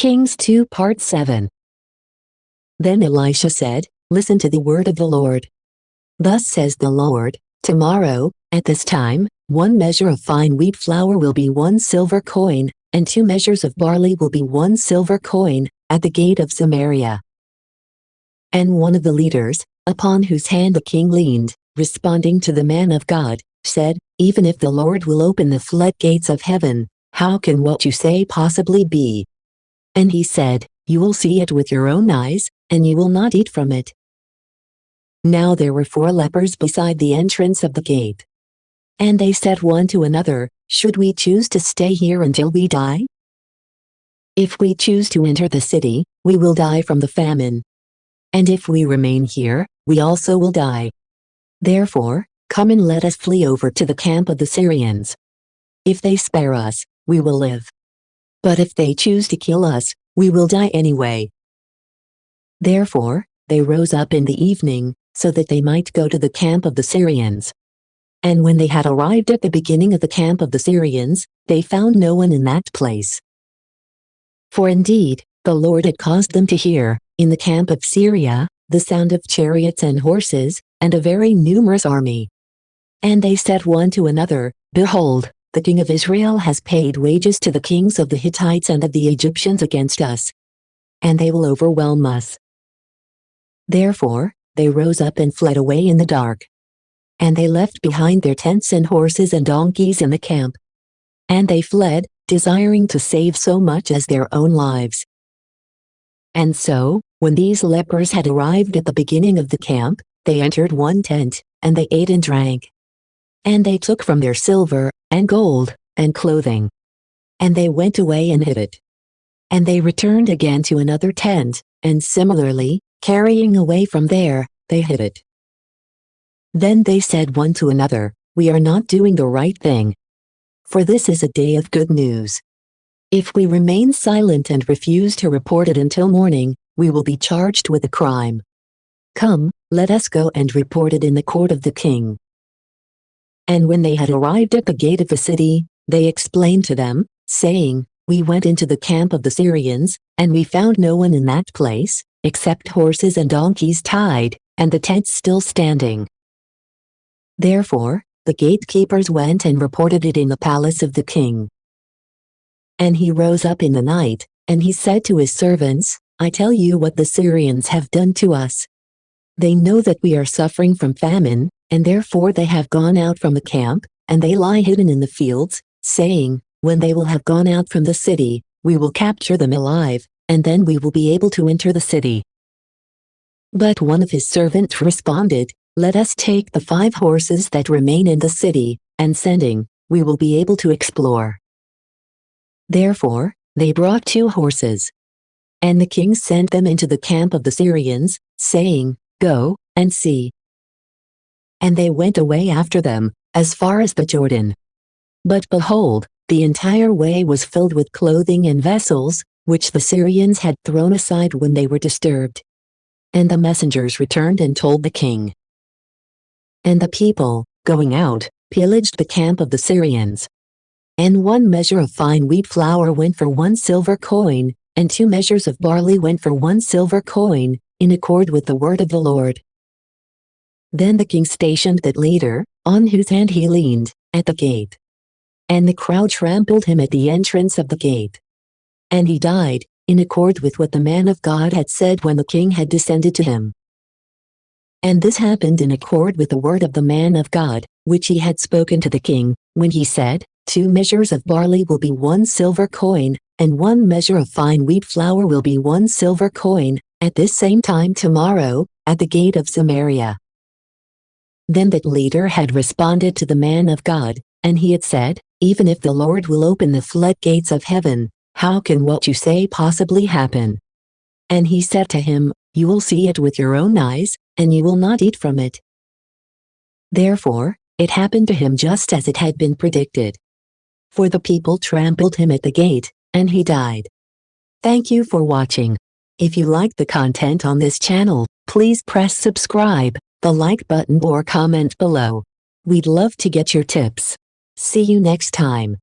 Kings 2 Part 7. Then Elisha said, "Listen to the word of the Lord. Thus says the Lord, tomorrow, at this time, 1 measure of fine wheat flour will be 1 silver coin, and 2 measures of barley will be 1 silver coin, at the gate of Samaria." And one of the leaders, upon whose hand the king leaned, responding to the man of God, said, "Even if the Lord will open the floodgates of heaven, how can what you say possibly be?" And he said, "You will see it with your own eyes, and you will not eat from it." Now there were 4 lepers beside the entrance of the gate. And they said one to another, "Should we choose to stay here until we die? If we choose to enter the city, we will die from the famine. And if we remain here, we also will die. Therefore, come and let us flee over to the camp of the Syrians. If they spare us, we will live. But if they choose to kill us, we will die anyway." Therefore, they rose up in the evening, so that they might go to the camp of the Syrians. And when they had arrived at the beginning of the camp of the Syrians, they found no one in that place. For indeed, the Lord had caused them to hear, in the camp of Syria, the sound of chariots and horses, and a very numerous army. And they said one to another, "Behold, the king of Israel has paid wages to the kings of the Hittites and of the Egyptians against us. And they will overwhelm us." Therefore, they rose up and fled away in the dark. And they left behind their tents and horses and donkeys in the camp. And they fled, desiring to save so much as their own lives. And so, when these lepers had arrived at the beginning of the camp, they entered one tent, and they ate and drank. And they took from their silver, and gold, and clothing. And they went away and hid it. And they returned again to another tent, and similarly, carrying away from there, they hid it. Then they said one to another, "We are not doing the right thing. For this is a day of good news. If we remain silent and refuse to report it until morning, we will be charged with a crime. Come, let us go and report it in the court of the king." And when they had arrived at the gate of the city, they explained to them, saying, "We went into the camp of the Syrians, and we found no one in that place, except horses and donkeys tied, and the tents still standing." Therefore, the gatekeepers went and reported it in the palace of the king. And he rose up in the night, and he said to his servants, "I tell you what the Syrians have done to us. They know that we are suffering from famine, and therefore they have gone out from the camp, and they lie hidden in the fields, saying, 'When they will have gone out from the city, we will capture them alive, and then we will be able to enter the city.' But one of his servants responded, 'Let us take the 5 horses that remain in the city, and sending, we will be able to explore.' Therefore, they brought 2 horses. And the king sent them into the camp of the Syrians, saying, 'Go, and see.' And they went away after them, as far as the Jordan. But behold, the entire way was filled with clothing and vessels, which the Syrians had thrown aside when they were disturbed. And the messengers returned and told the king. And the people, going out, pillaged the camp of the Syrians. And 1 measure of fine wheat flour went for 1 silver coin, and 2 measures of barley went for 1 silver coin, in accord with the word of the Lord. Then the king stationed that leader, on whose hand he leaned, at the gate. And the crowd trampled him at the entrance of the gate. And he died, in accord with what the man of God had said when the king had descended to him. And this happened in accord with the word of the man of God, which he had spoken to the king, when he said, 2 measures of barley will be 1 silver coin, and 1 measure of fine wheat flour will be 1 silver coin, at this same time tomorrow, at the gate of Samaria. Then that leader had responded to the man of God, and he had said, "Even if the Lord will open the floodgates of heaven, how can what you say possibly happen?" And he said to him, "You will see it with your own eyes, and you will not eat from it." Therefore, it happened to him just as it had been predicted. For the people trampled him at the gate, and he died. Thank you for watching. If you like the content on this channel, please press subscribe, the like button or comment below. We'd love to get your tips. See you next time.